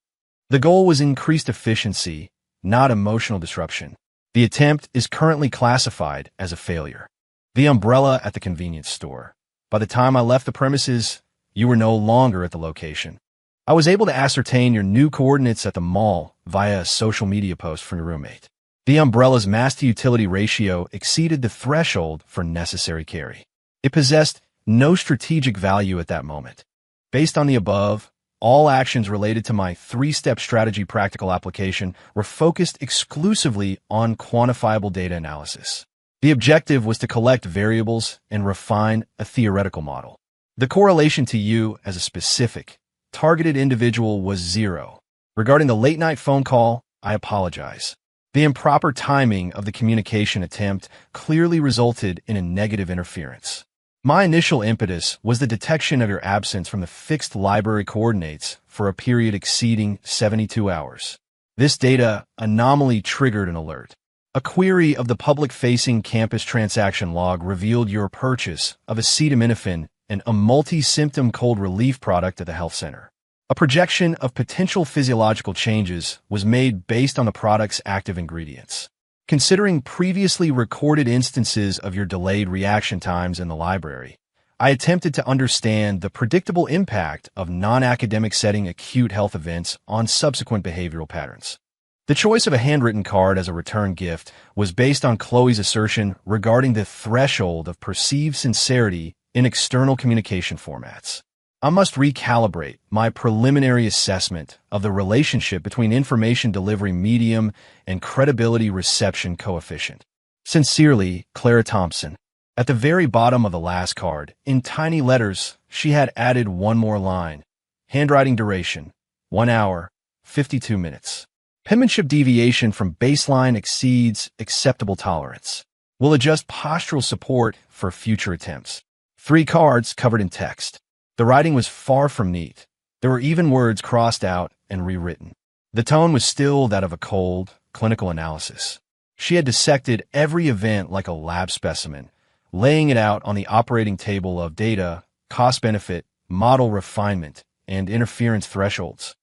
The goal was increased efficiency, not emotional disruption. The attempt is currently classified as a failure. The umbrella at the convenience store. By the time I left the premises, you were no longer at the location. I was able to ascertain your new coordinates at the mall via a social media post from your roommate. The umbrella's mass-to-utility ratio exceeded the threshold for necessary carry. It possessed no strategic value at that moment. Based on the above, all actions related to my 3-step strategy practical application were focused exclusively on quantifiable data analysis. The objective was to collect variables and refine a theoretical model. The correlation to you as a specific, targeted individual was 0. Regarding the late-night phone call, I apologize. The improper timing of the communication attempt clearly resulted in a negative interference. My initial impetus was the detection of your absence from the fixed library coordinates for a period exceeding 72 hours. This data anomaly triggered an alert. A query of the public-facing campus transaction log revealed your purchase of acetaminophen and a multi-symptom cold relief product at the health center. A projection of potential physiological changes was made based on the product's active ingredients. Considering previously recorded instances of your delayed reaction times in the library, I attempted to understand the predictable impact of non-academic setting acute health events on subsequent behavioral patterns. The choice of a handwritten card as a return gift was based on Chloe's assertion regarding the threshold of perceived sincerity in external communication formats. I must recalibrate my preliminary assessment of the relationship between information delivery medium and credibility reception coefficient. Sincerely, Clara Thompson. At the very bottom of the last card, in tiny letters, she had added one more line. Handwriting duration, 1 hour, 52 minutes. Penmanship deviation from baseline exceeds acceptable tolerance. Will adjust postural support for future attempts. 3 cards covered in text. The writing was far from neat. There were even words crossed out and rewritten. The tone was still that of a cold, clinical analysis. She had dissected every event like a lab specimen, laying it out on the operating table of data, cost-benefit, model refinement, and interference thresholds.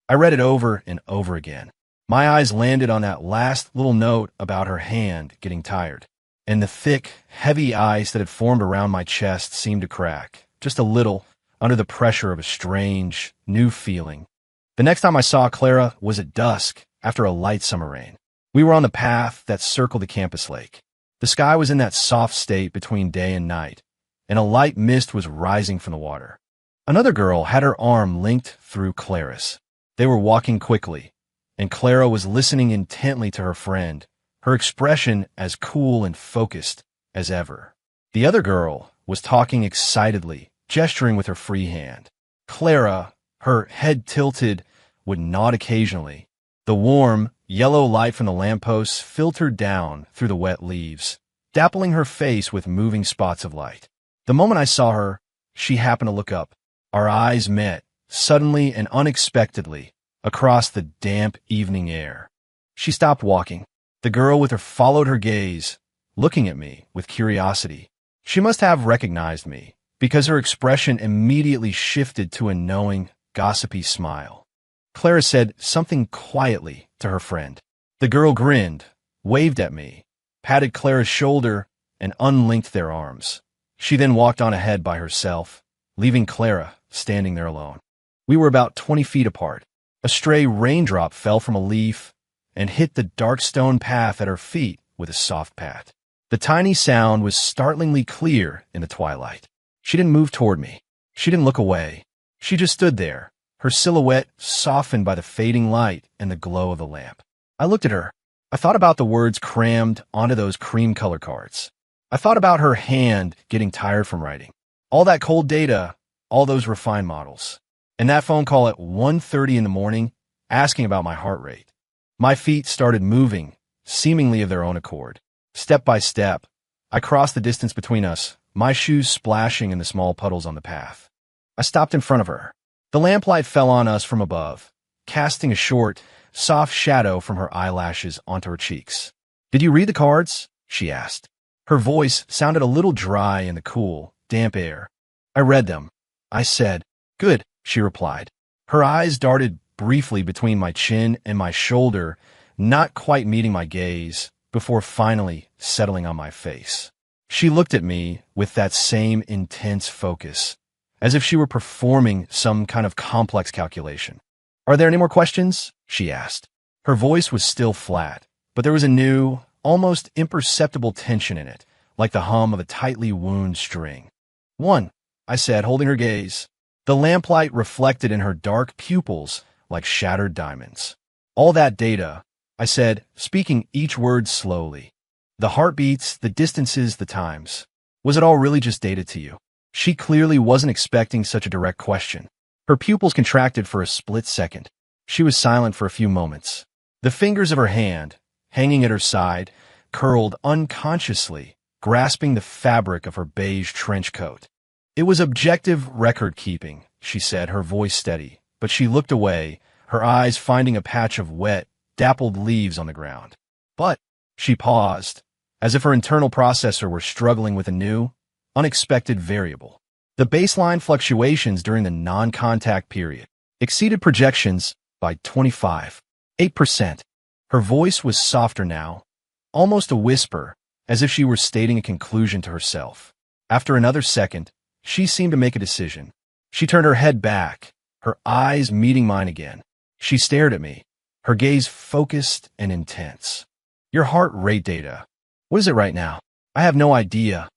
I read it over and over again. My eyes landed on that last little note about her hand getting tired, and the thick, heavy ice that had formed around my chest seemed to crack, just a little, under the pressure of a strange, new feeling. The next time I saw Clara was at dusk after a light summer rain. We were on the path that circled the campus lake. The sky was in that soft state between day and night, and a light mist was rising from the water. Another girl had her arm linked through Clara's. They were walking quickly, and Clara was listening intently to her friend, her expression as cool and focused as ever. The other girl was talking excitedly, gesturing with her free hand. Clara, her head tilted, would nod occasionally. The warm, yellow light from the lampposts filtered down through the wet leaves, dappling her face with moving spots of light. The moment I saw her, she happened to look up. Our eyes met, suddenly and unexpectedly, across the damp evening air. She stopped walking. The girl with her followed her gaze, looking at me with curiosity. She must have recognized me, because her expression immediately shifted to a knowing, gossipy smile. Clara said something quietly to her friend. The girl grinned, waved at me, patted Clara's shoulder, and unlinked their arms. She then walked on ahead by herself, leaving Clara standing there alone. We were about 20 feet apart. A stray raindrop fell from a leaf and hit the dark stone path at her feet with a soft pat. The tiny sound was startlingly clear in the twilight. She didn't move toward me. She didn't look away. She just stood there, her silhouette softened by the fading light and the glow of the lamp. I looked at her. I thought about the words crammed onto those cream color cards. I thought about her hand getting tired from writing. All that cold data, all those refined models. And that phone call at 1:30 in the morning, asking about my heart rate. My feet started moving, seemingly of their own accord. Step by step, I crossed the distance between us, my shoes splashing in the small puddles on the path. I stopped in front of her. The lamplight fell on us from above, casting a short, soft shadow from her eyelashes onto her cheeks. "Did you read the cards?" she asked. Her voice sounded a little dry in the cool, damp air. "I read them," I said. "Good," she replied. Her eyes darted briefly between my chin and my shoulder, not quite meeting my gaze, before finally settling on my face. She looked at me with that same intense focus, as if she were performing some kind of complex calculation. "Are there any more questions?" she asked. Her voice was still flat, but there was a new, almost imperceptible tension in it, like the hum of a tightly wound string. "One," I said, holding her gaze. The lamplight reflected in her dark pupils like shattered diamonds. "All that data," I said, speaking each word slowly. "The heartbeats, the distances, the times. Was it all really just data to you?" She clearly wasn't expecting such a direct question. Her pupils contracted for a split second. She was silent for a few moments. The fingers of her hand, hanging at her side, curled unconsciously, grasping the fabric of her beige trench coat. "It was objective record-keeping," she said, her voice steady, but she looked away, her eyes finding a patch of wet, dappled leaves on the ground. "But," she paused, as if her internal processor were struggling with a new, unexpected variable. "The baseline fluctuations during the non-contact period exceeded projections by 25.8%. Her voice was softer now, almost a whisper, as if she were stating a conclusion to herself. After another second, she seemed to make a decision. She turned her head back, her eyes meeting mine again. She stared at me, her gaze focused and intense. "Your heart rate data. What is it right now?" "I have no idea,"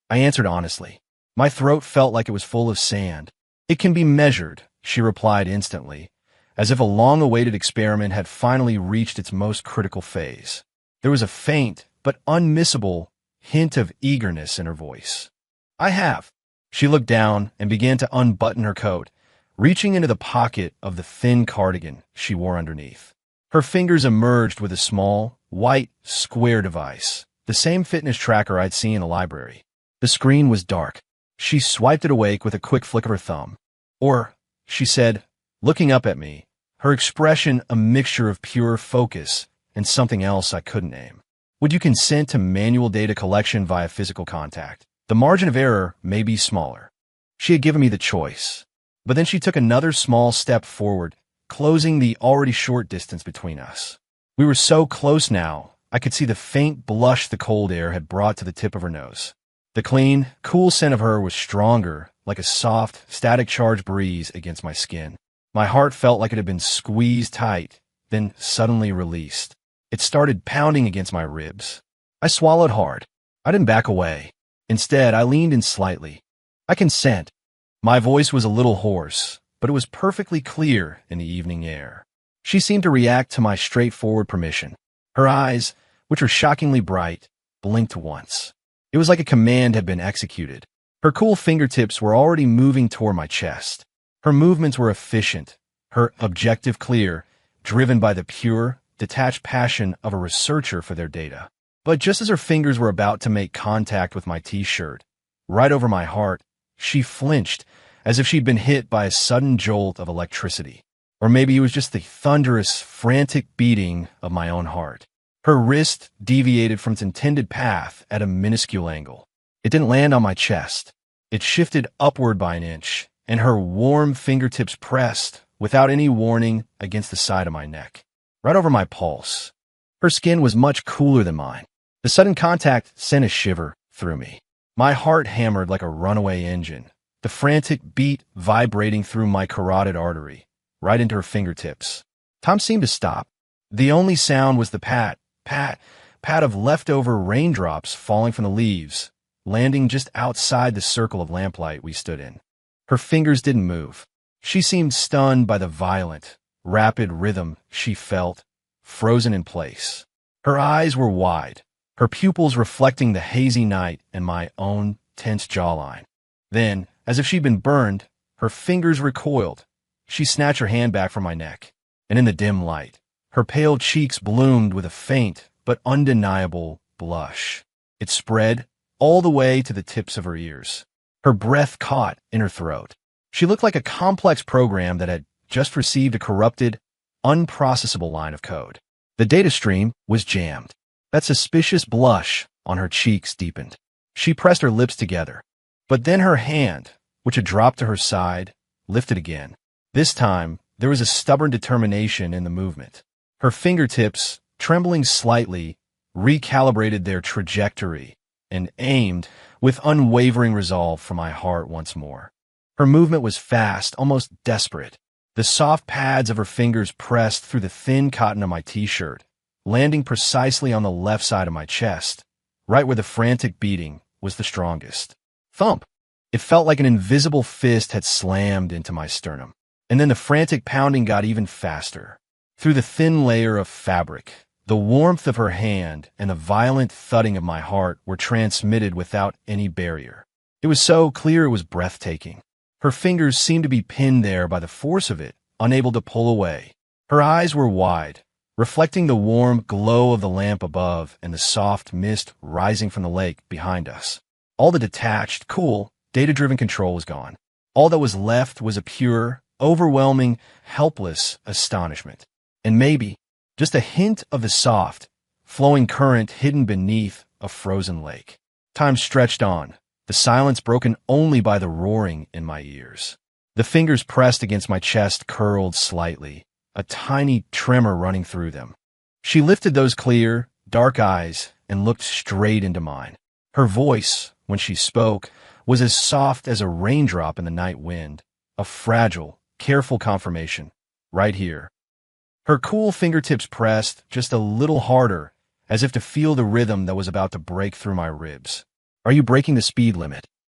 I answered honestly. My throat felt like it was full of sand. "It can be measured," she replied instantly, as if a long-awaited experiment had finally reached its most critical phase. There was a faint, but unmissable, hint of eagerness in her voice. "I have." She looked down and began to unbutton her coat, reaching into the pocket of the thin cardigan she wore underneath. Her fingers emerged with a small, white, square device, the same fitness tracker I'd seen in the library. The screen was dark. She swiped it awake with a quick flick of her thumb. "Or," she said, looking up at me, her expression a mixture of pure focus and something else I couldn't name. "Would you consent to manual data collection via physical contact? The margin of error may be smaller." She had given me the choice. But then she took another small step forward, closing the already short distance between us. We were so close now, I could see the faint blush the cold air had brought to the tip of her nose. The clean, cool scent of her was stronger, like a soft, static-charged breeze against my skin. My heart felt like it had been squeezed tight, then suddenly released. It started pounding against my ribs. I swallowed hard. I didn't back away. Instead, I leaned in slightly. "I consent." My voice was a little hoarse, but it was perfectly clear in the evening air. She seemed to react to my straightforward permission. Her eyes, which were shockingly bright, blinked once. It was like a command had been executed. Her cool fingertips were already moving toward my chest. Her movements were efficient, her objective clear, driven by the pure, detached passion of a researcher for their data. But just as her fingers were about to make contact with my t-shirt, right over my heart, she flinched, as if she'd been hit by a sudden jolt of electricity. Or maybe it was just the thunderous, frantic beating of my own heart. Her wrist deviated from its intended path at a minuscule angle. It didn't land on my chest. It shifted upward by an inch, and her warm fingertips pressed, without any warning, against the side of my neck, right over my pulse. Her skin was much cooler than mine. The sudden contact sent a shiver through me. My heart hammered like a runaway engine, the frantic beat vibrating through my carotid artery, right into her fingertips. Time seemed to stop. The only sound was the pat, pat, pat of leftover raindrops falling from the leaves, landing just outside the circle of lamplight we stood in. Her fingers didn't move. She seemed stunned by the violent, rapid rhythm she felt, frozen in place. Her eyes were wide, her pupils reflecting the hazy night and my own tense jawline. Then, as if she'd been burned, her fingers recoiled. She snatched her hand back from my neck, and in the dim light, her pale cheeks bloomed with a faint but undeniable blush. It spread, all the way to the tips of her ears. Her breath caught in her throat. She looked like a complex program that had just received a corrupted, unprocessable line of code. The data stream was jammed. That suspicious blush on her cheeks deepened. She pressed her lips together. But then her hand, which had dropped to her side, lifted again. This time, there was a stubborn determination in the movement. Her fingertips, trembling slightly, recalibrated their trajectory and aimed with unwavering resolve for my heart once more. Her movement was fast, almost desperate. The soft pads of her fingers pressed through the thin cotton of my t-shirt, landing precisely on the left side of my chest, right where the frantic beating was the strongest. Thump! It felt like an invisible fist had slammed into my sternum. And then the frantic pounding got even faster. Through the thin layer of fabric, the warmth of her hand and the violent thudding of my heart were transmitted without any barrier. It was so clear it was breathtaking. Her fingers seemed to be pinned there by the force of it, unable to pull away. Her eyes were wide, reflecting the warm glow of the lamp above and the soft mist rising from the lake behind us. All the detached, cool, data-driven control was gone. All that was left was a pure, overwhelming, helpless astonishment. And maybe just a hint of the soft, flowing current hidden beneath a frozen lake. Time stretched on, the silence broken only by the roaring in my ears. The fingers pressed against my chest curled slightly, a tiny tremor running through them. She lifted those clear, dark eyes and looked straight into mine. Her voice, when she spoke, was as soft as a raindrop in the night wind, a fragile, careful confirmation, right here. Her cool fingertips pressed just a little harder, as if to feel the rhythm that was about to break through my ribs. Are you breaking the speed limit?